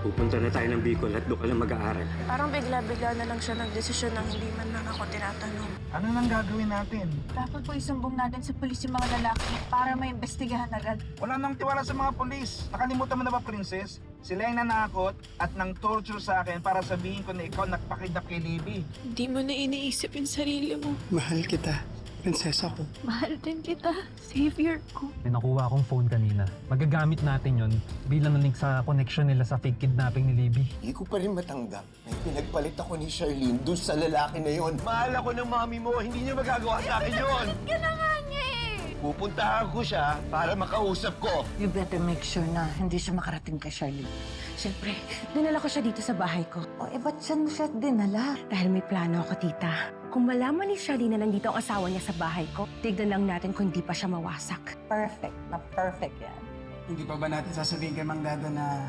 Pupunta na tayo ng Bicol at doon ka lang mag-aaral. Parang bigla-bigla na lang siya nagdesisyon nang hindi man lang ako tinatanong. Ano nang gagawin natin? Dapat po isumbong natin sa pulis yung mga lalaki para maimbestigahan agad. Wala nang tiwala sa mga polis. Nakalimutan mo na ba, Princess? Sila yung nanakot at nang torture sa akin para sabihin ko na ikaw nagpakidnap kay Libby. Hindi mo na iniisip yung sarili mo. Mahal kita, prinsesa ko. Mahal din kita, savior ko. May nakuha akong phone kanina. Magagamit natin yon bilang nanig sa connection nila sa fake kidnapping ni Libby. Hindi ko pa rin matanggap na pinagpalit ako ni Charlene doon sa lalaki na yon. Mahal ako ng mami mo, hindi niya magagawa sa akin yon. Yan na nga niya eh! Pupuntahan ko siya para makausap ko. You better make sure na hindi siya makarating kay Charlene. Siyempre, dinala ko siya dito sa bahay ko. O, ba't saan mo siya dinala? Dahil may plano ako, tita. Kung malaman ni Charlene na nandito ang asawa niya sa bahay ko, tignan lang natin kung hindi pa siya mawasak. Perfect na perfect yan. Hindi pa ba natin sasabihin kay Mang Dado na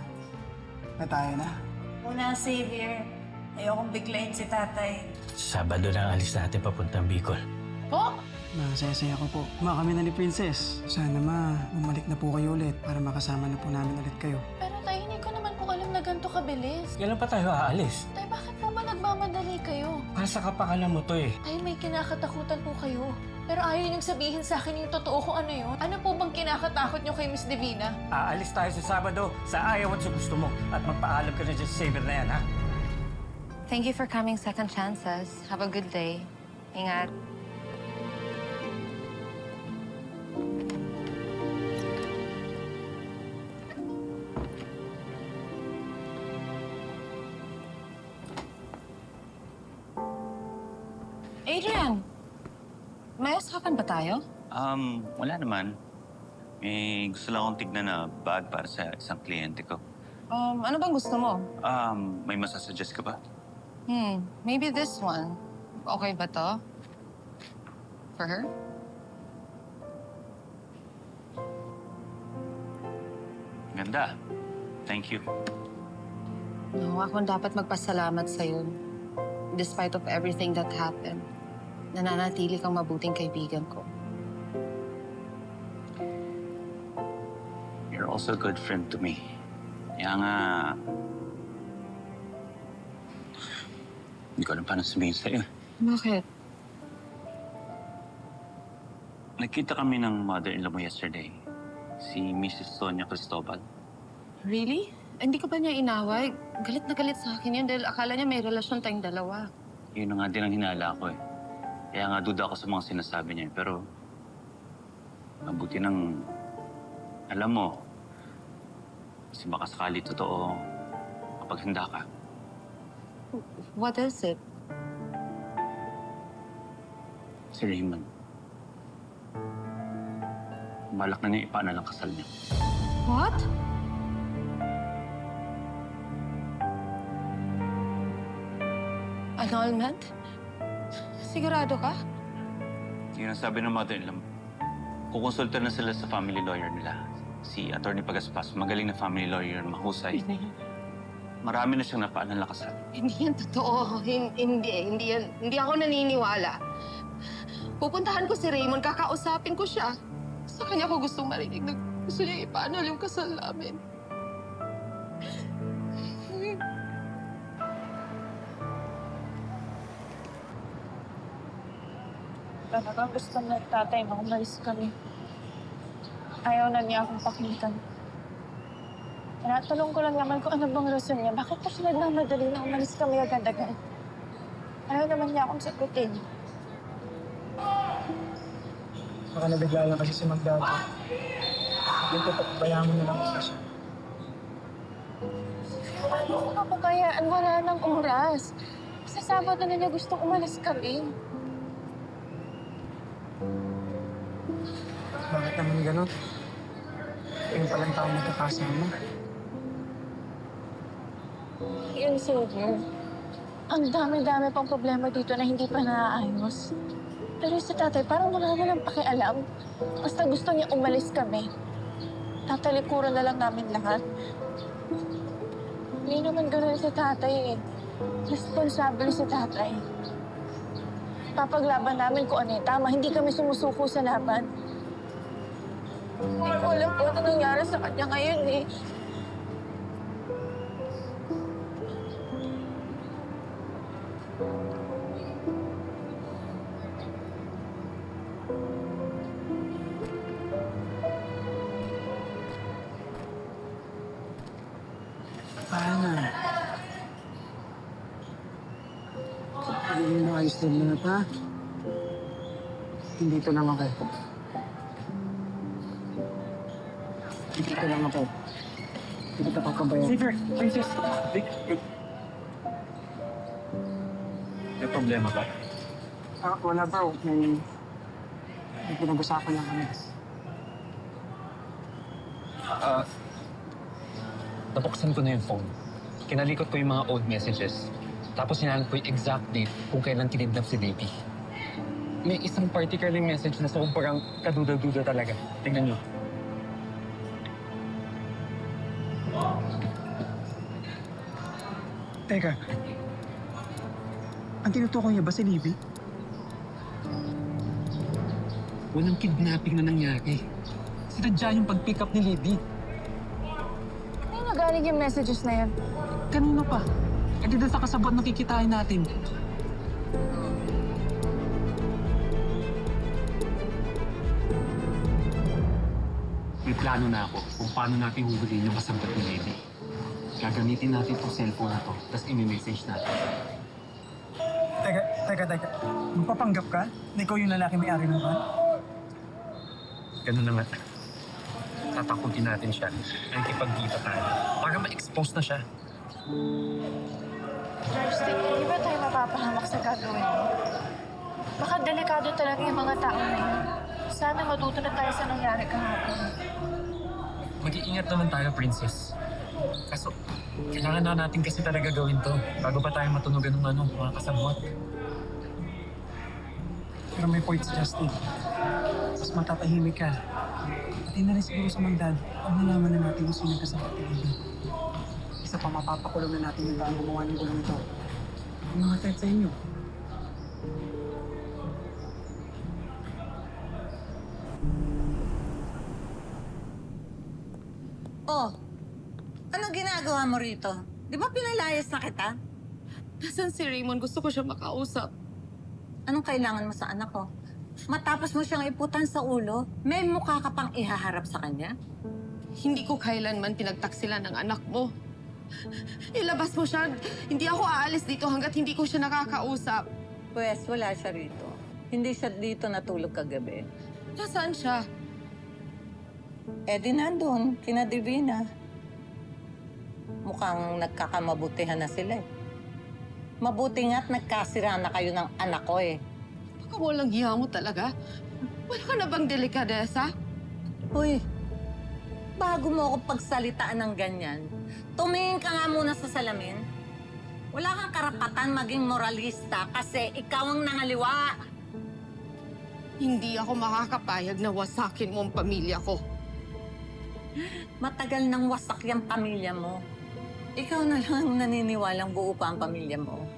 tayo na? Una, savior. Ayokong biglayin si tatay. Sabado na alis natin papuntang Bicol. Po? Masaya-saya ko po. Kuma kami na ni Princess. Sana bumalik na po kayo ulit para makasama na po namin ulit kayo. Pero tayo, hindi ko naman po alam na ganito kabilis. Kailan pa tayo aalis? Tay, bakit po ba nagmamadali kayo? Para sa kapakanan mo to eh. Tay, may kinakatakutan po kayo. Pero ayaw niyong sabihin sa akin yung totoo kung ano yun. Ano po bang kinakatakot niyo kay Miss Divina? Aalis tayo sa Sabado sa ayaw at sa gusto mo. At magpaalam ka na dyan sa saver na yan, ha? Thank you for coming Second Chances. Have a good day. Ingat. Adrian! May usapan ba tayo? Wala naman. May gusto lang akong tignan na bag para sa isang kliyente ko. Ano bang gusto mo? May masasuggest ka ba? Maybe this one. Okay ba to? For her? Ganda. Thank you. No, ako ang dapat magpasalamat sa'yo. Despite of everything that happened, nananatili kang mabuting kaibigan ko. You're also a good friend to me. Kaya nga... Hindi ko alam paano sabihin sa'yo. Bakit? Nagkita kami ng mother-in-law mo yesterday. Si Mrs. Sonia Cristobal. Really? Hindi ka ba niya inaway? Galit na galit sa akin yun dahil akala niya may relasyon tayong dalawa. Yun na nga din ang hinala ko eh. Kaya nga duda ako sa mga sinasabi niya. Pero... Mabuti nang... Alam mo... Kasi baka sakali totoo kapag handa ka. What is it? Si Raymond. Balak na niya ipaanal ang kasal niya. What? Annulment? Sigurado ka? Yun ang sabi ng mother-in-law. Kukonsulta na sila sa family lawyer nila. Si Atty. Pagaspas, magaling na family lawyer, mahusay. Marami na siyang napaanal na kasal. Hindi yan totoo. Hindi ako naniniwala. Pupuntahan ko si Raymond, kakausapin ko siya. Sa kanya ko gustong marinig na gusto niya ipaanal yung kasal namin. Talagang gusto na tatay na umalis kami. Ayaw na niya akong pakinggan. Tinatanong ko lang naman kung ano bang rason niya. Bakit pa siya nagmamadali na umalis kami agad-agad? Ayaw naman niya akong sagutin. Baka nabigla lang kasi si Mang Dado. Yung papabayaan mo na lang siya. Paano ko kapagayaan? Wala nang oras. Sa Sabado na niya gustong umalis kami. Bakit naman ganun? Yung palang taong magkakasama. Yun, Savior. Ang dami-dami pang problema dito na hindi pa naaayos. Pero si tatay, parang wala na lang pakialam. Basta gusto niya umalis kami. Tatalikuran na lang namin lahat. Hindi naman ganun si tatay eh. Responsable si tatay. Papaglaban namin kung ano yung tama. Hindi kami sumusuko sa laban. Hindi ko alam po ano nangyari sa kanya ngayon eh. Sana. Hindi mo ayos din na pa. Dito lang ako. Dito lang ako. Hindi kita papabayan. Xavier, Princess. May problema ba? Wala bro. May pinag-usapan lang kami. Nabuksan ko na yung phone. Kinalikot ko yung mga old messages. Tapos hinanap ko yung exact date kung kailan kinidnap si Davey. May isang particular message na sobrang kaduda-duda talaga. Tingnan nyo. Teka. Ang tinutukoy niya ba si Libby? Walang kidnapping na nangyari. Sinadya yung pag-pick up ni Libby. Ano nagaling yung messages na yan? Kanina pa. E di doon sa kasabot nakikitain natin. May plano na ako kung paano natin huhulihin yung kasabot ni Libby. Gagamitin natin itong cellphone na to, tapos i-message natin. Teka. Magpapanggap ka na ikaw yung lalaki may-ari ng van? Ganun na nga. Tatakutin natin siya. Nakikipagkita tayo. Para ma-expose na siya. George, di ba tayo mapapahamak sa gagawin mo? Baka delikado talaga yung mga tao na yun. Sana matuto na tayo sa nangyari kahapon. Mag-iingat naman tayo, Princess. Kaso, kailangan na natin kasi talaga gawin to bago pa tayo matunugan ng mga kasabwat. Pero may point si Justin. Mas matatahimik ka. Pati na rin siguro sa mga dad, pag nalaman na natin kung sino kasama ni Libby. Isa pa mapapakulong na natin yung taong gumawa ng gulong ito. Ang mga threat sa inyo. Oh, anong ginagawa mo rito? Di ba pinalayas na kita? Nasaan si Raymond? Gusto ko siya makausap. Anong kailangan mo sa anak ko? Matapos mo siyang iputan sa ulo, may mukha ka pang ihaharap sa kanya? Hindi ko kailanman pinagtaksilan ng anak mo. Ilabas mo siya. Hindi ako aalis dito hanggat hindi ko siya nakakausap. Pwes, wala siya rito. Hindi siya dito natulog kagabi. Nasaan siya? Eh di nandun, kina Divina. Mukhang nagkakamabutihan na sila eh. Mabuti nga't nagkasira na kayo ng anak ko eh. Baka walang hiya mo talaga. Wala ka na bang delikadesa? Uy, bago mo ako pagsalitaan ng ganyan, tumingin ka nga muna sa salamin. Wala kang karapatan maging moralista kasi ikaw ang nangaliwa. Hindi ako makakapayag na wasakin mo ang pamilya ko. Matagal nang wasak yung pamilya mo. Ikaw na lang ang naniniwalang buo pa ang pamilya mo.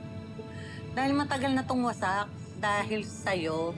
Dahil matagal na tong wasak, dahil sa'yo,